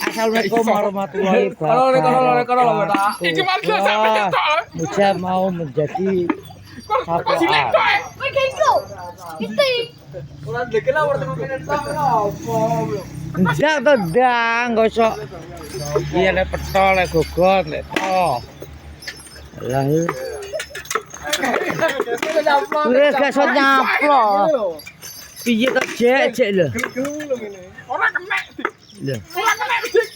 Assalamualaikum warahmatullahi wabarakatuh. Saya mau menjadi satpam. Enggak tendang, gosok. Iya le petol le gogot le to. Lah. Wis gak nyaplok. Piye to jek lho. Ora kena. Lho. Ora kena dik.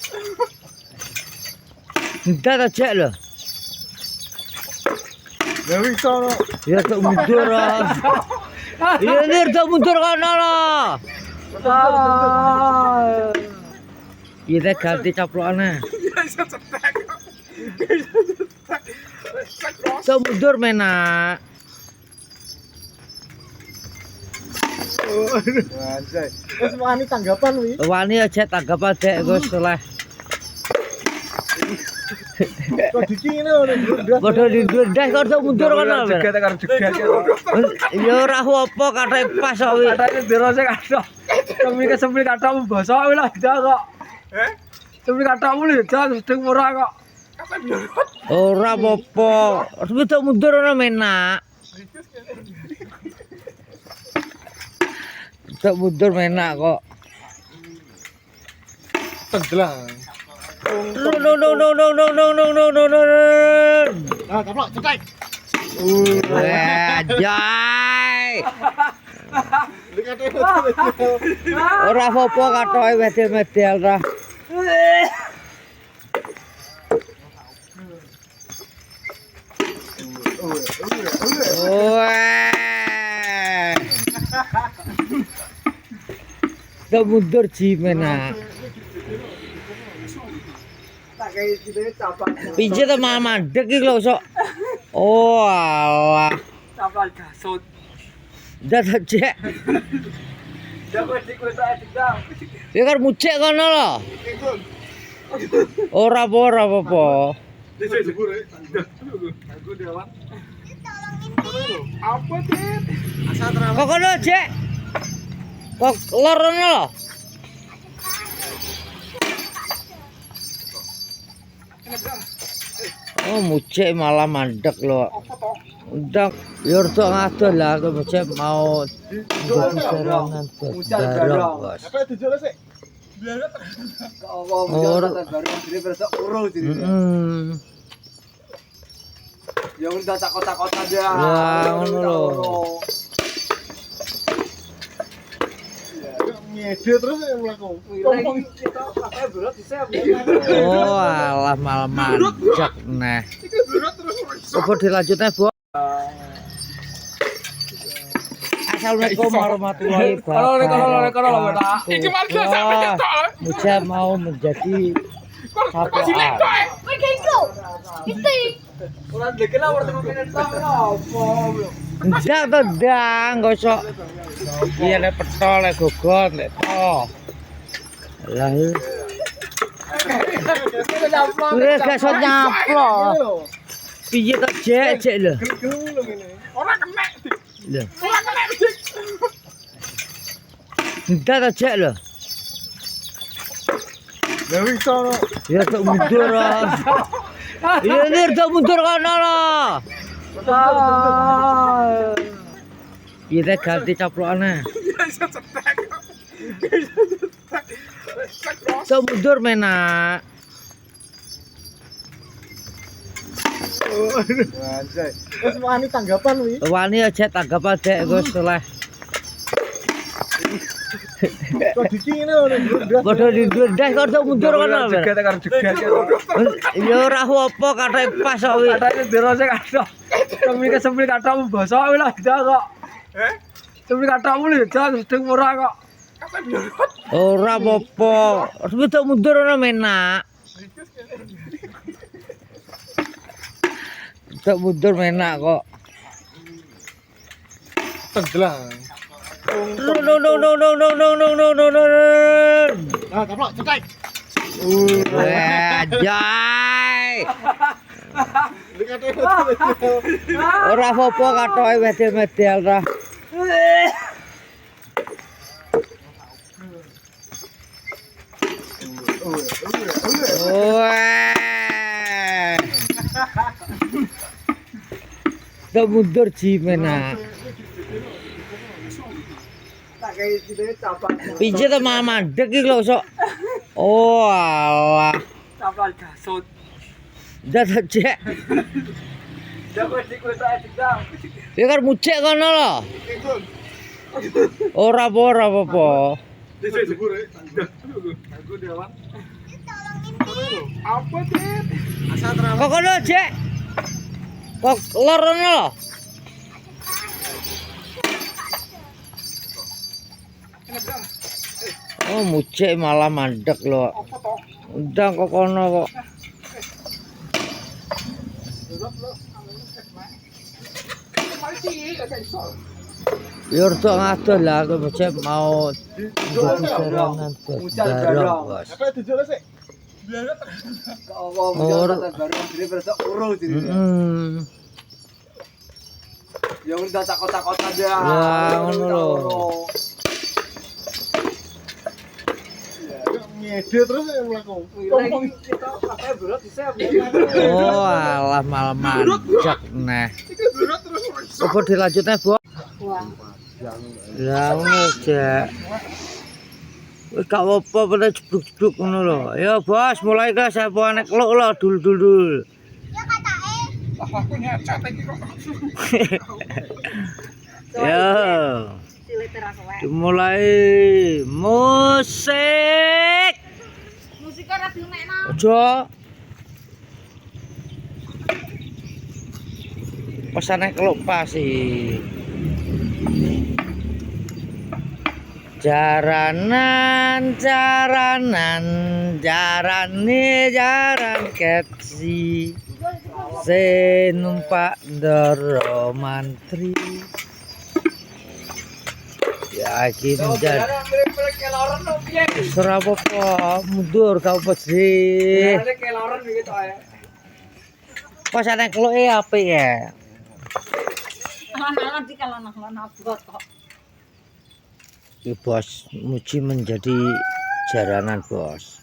Entar to jek lho. Ya wis ono. Ya tok mundur. Ya nir tok mundur kono lho. Iya ganti caplokane. Ya iso cetek. Tok mundur menak. Anjay. Wis wani tanggapan wi. Wani aja tanggapan dek Gus oleh. Kok dikine ngono. Padha dindas kok tok mundur kono. Jegat karo jegat. Ya ora apa kathah pas kok wi. Katane dirose kathah. Kami kesempil kathahmu basa wi lah dak kok. Kesempil kathahmu lho dak sedeng ora kok. Ora apa-apa. Wis tok mundur kono menak. Tok mundur menak kok. Tenggelam. No. Ah, taplok cetek. Jai. Ora apa-apa kathoke medel-medel ra. Wah. Tok mundur jimena. Tak kayak gitu capak. Piye to mandek iki lho sok. Oh alah. Capak gasut. Dadak cek. Dapat dikutak dak. Ya kan mucek kono lho. Ora apa-apa. Desa jebur ya. Aku dewan. Apa dit? Asal terawat. Kok kono cek. Kok lor kono lho. Oh mucek malah mandek lho. Ndak yo rada ngadoh lah kok mucek mau jadi serangan bareng bos. Apa dijolo sik? Blaret. Ora. Bareng dhewe besok uro dhewe. Ya udah takot-takot aja. Ya ngono lho. Ngede terus yang mlaku. Ngomong kita pakai berat disep. Oh alah malah mandek neh. Iki berat terus iso. Coba dilanjutnya, Bu. Assalamualaikum warahmatullahi wabarakatuh. Iki marga sampe ketok. Saya mau menjadi satpam. Ora ndekne ora temu kene tok opo. Enggak tendang, gosok. Iya le petol le gogot le to. Lah. Wis gak nyaplok. Piye to jek lho. Ora kena dik. Lho. Ora kena dik. Entar to jek lho. Ya wis ono. Ya tok mundur. Ya nir tok mundur kono lho. Iya ganti caplokane. Ya iso cetek. Tok mundur menak. Anjay. Wis wani tanggapan wi. Wani aja tanggapan dek Gus oleh. Kok dikine ngono. Padha dindas kok tok mundur kono. Jegat karo jegat. Ya ora apa kathah pas kok wi. Katane dirose kathah. Kami kesempil kathahmu basa wi lah dak kok. Kesempil kathahmu lho dak sedeng ora kok. Ora apa-apa. Wis tok mundur kono menak. Tok mundur menak kok. Tenggelam. No. Ah, taplok cetek. Jai. Ora apa-apa kathoke medel-medel ra. Gak mundur jimena. Tak kayak gitu capek. Pijet ta mandek iki lho sok. Oh alah. Capek gasut. Dah cek. Dapat dikutak sedang. Ya kan mucek kono lho. Ora apa-apa. Aku dewan. Apa sih? Asal Kok kono cek. Kok lorono lho. Oh mucek malah mandek lho. Udah kok kono kok. Yor tok ngadoh lah aku mucek mau jadi jaranan bareng bos. Apa itu jelas sih? Ya udah takut-takut aja. Ya ngono lho. Ngede terus yang melakukan. Oh alah malah mandek neh. Coba dilanjutnya bos. Lah ngono cek. Wis gak apa-apa pada jeblok-jeblok ngono lho. Ya bos, mulai ke sapa nek keluk lho dul-dul. Ya katake. Aku nyacat iki kok. Ya. Dimulai musik. Musik ora diunekno. Aja. Pesane keluk pasti. Jaranan jaran keksi se numpak ndoro mantri ya iki menjadi ora apa-apa mundur kau sih pas ana keluke apik ya Alan-alan dikalon-kalon abot kok. ya bos muji menjadi jaranan bos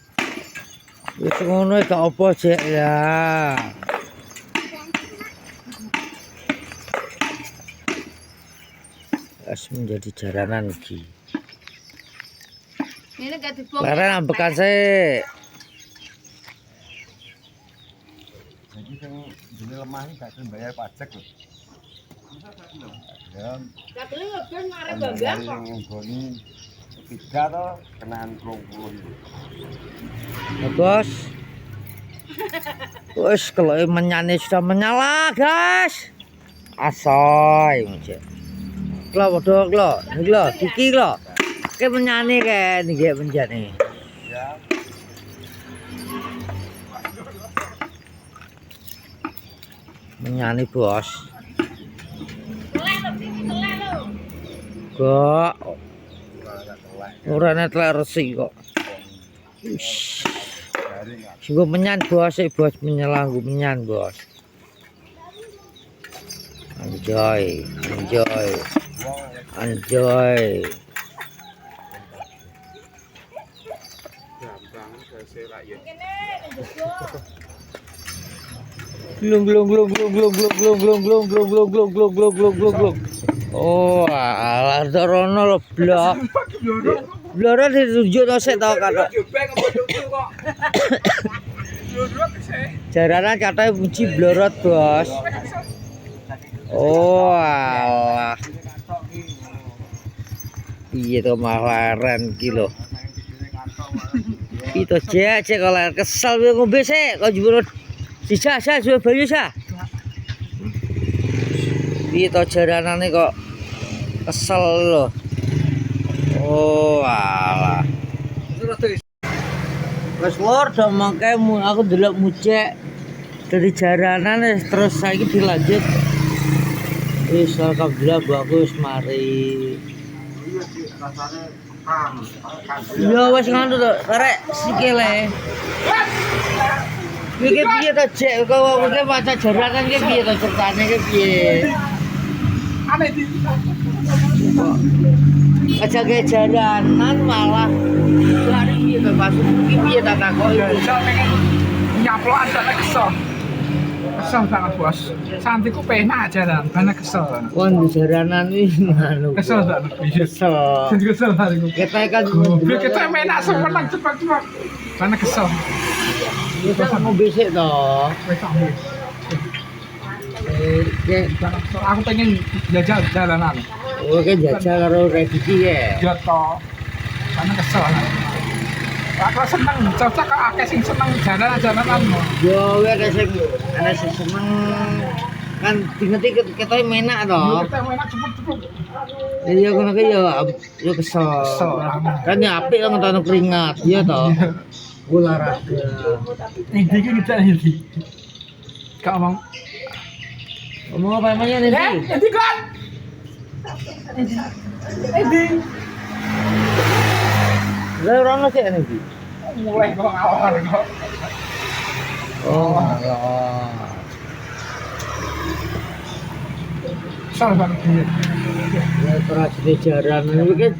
wis ngono gak apa cek ya wis menjadi jaranan iki Ini gak dibom. leren ambekan sih Jadi sing dene lemah iki gak gelem bayar pajak lho. Ya, Gak boleh ngebon ngarep bambang kok. nggoni tiga to kenaan 20 itu. ya bos wis kalau menyane sudah menyala guys asoy muji klo bodoh klo niki lho iki lho ke menyane ke niki menjane Ya, menyane bos Telek lho, sini telek lho. kok ora telek ora netlek resi kok Ush. garing gak. Sungguh menyan bos bos menyelanggu menyan bos enjoy Kene njupuk. glung. Oh, alah rono lho blok. Blora ditunjukno sik to kan. Jaranan katanya puji blorot, Bos. Oh, alah. Piye to mawaren iki lho. Itu cek kalau kesel gue ngombe sih kau jebul sisa sudah banyu sah itu jaranan nih kok kesel loh. Oh alah wes lor dong makanya aku dulu mucek dari jaranan terus saya dilanjut wis alhamdulillah bagus mari ya wis ngono to, karek sikile. Iki piye to, Cek? Kok kowe maca jaranan iki piye to ceritane iki piye? Ane di. Aja ge jaranan malah lari piye to, Mas? Iki piye ta takoki? Saya pengen nyaplok aja nek iso. Kesel banget bos. Santriku penak jalan, banyak kesel. Kon di jaranan iki nganu. Kesel banget. Kesel. Kesel santriku. Kita kan Biar kita menak semenang cepat-cepat. Banyak kesel. kita mau bisik toh. Wes ambil. Aku pengen jajal jalanan. Oke jajal karo Rediki ya. Joto. Karena kesel. Aku seneng, cocok kok akeh sing seneng jalanan-jalanan. Yo we ana sing seneng kan tingeti kita menak toh. Kita enak cepet-cepet. Iya ngono ki yo kesel. Kesel. Kan ya apik kan nonton keringat, iya toh. Olahraga. Ini kita ini. Kak omong. Ngomong apa namanya nih? Ini kan. Ini. Lah ora sih nih. Mulai kok awal kok. Oh, Allah. Kesel banget dia. Ya terus di jaran iki kan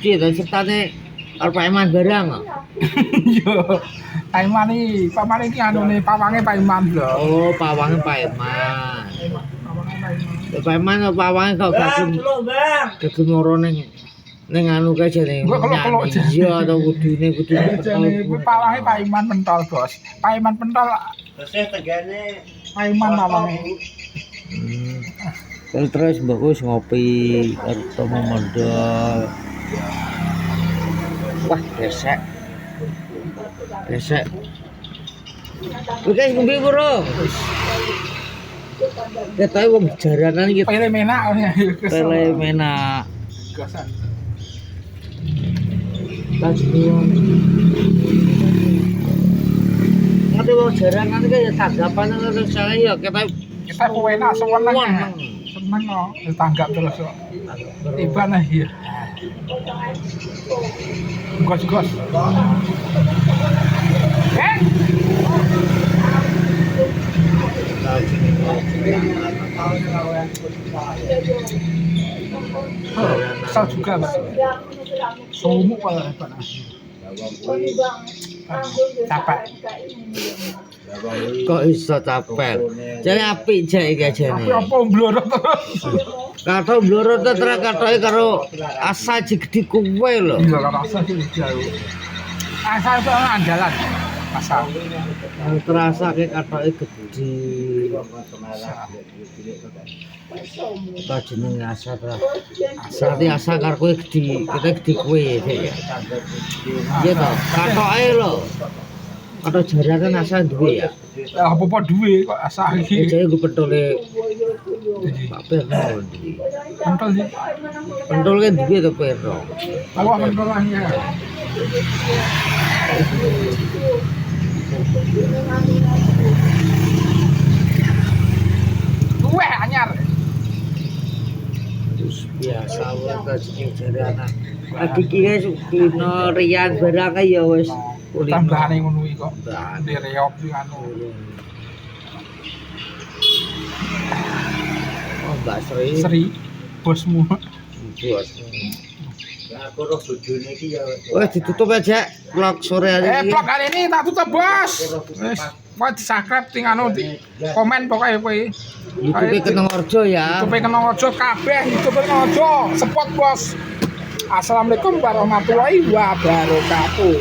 cita sertane arep eman barang kok. Yo. Paiman iki, paman iki anune pawange Paiman lho. Oh, pawange Pak Eman. Pak Eman pawange kok gagem. Gagem loro ning anu kae jane. Gua kalau iya to kudune. Jane pawange Paiman pentol, Bos. Paiman pentol. Terus tegane Paiman pawange. Terus mbakku ngopi karo temu modal. Wah, gesek. Gesek. Oke, ngombe bro. Ketahe wong jaranan iki Pele menak. pele menak. Gasan. Ngerti wong jaranan iki ya tanggapan ngono saya ya kita Enak seneng. Seneng kok ditanggap terus kok. Tiba nah iya. Gos. Kesal juga Pak. Sumuk malah Pak. Capek. kok iso capek. Jane apik jek iki jane. Apa mblorot terus? Kato bloro tetra katoke karo asa jegedi kuwe lho. Iya kan rasa sih jauh. Asal itu andalan. Asal. Terasa kayak katoke gede. Apa jenenge asa ta? Berarti asa karo kowe gede, kita gede kowe ya. Iya to, katoke lho. Kato jaranan asa duwe ya. Apa duwe kok asal iki. Jadi gue pentole Pak Perno. Pentol sih. Pentol kan duwe to Perno. Awak pentolannya. Duwe anyar. Terus biasa wae jeneng jaranan. Lagi kira kulino rian barang ae ya wis Tambahane ngono iki kok. Tambahan. Di reop iki anu. Oh, Mbak Sri. Sri bosmu. Bos. aku roh bojone iki ya. Wes ditutup aja vlog sore hari ini. Vlog hari ini tak tutup, Bos. Wis, mau di-subscribe ting anu di komen pokoke kowe. YouTube Kenongorjo ya. YouTube Kenongorjo kabeh, YouTube Kenongorjo, support, Bos. Assalamualaikum warahmatullahi wabarakatuh.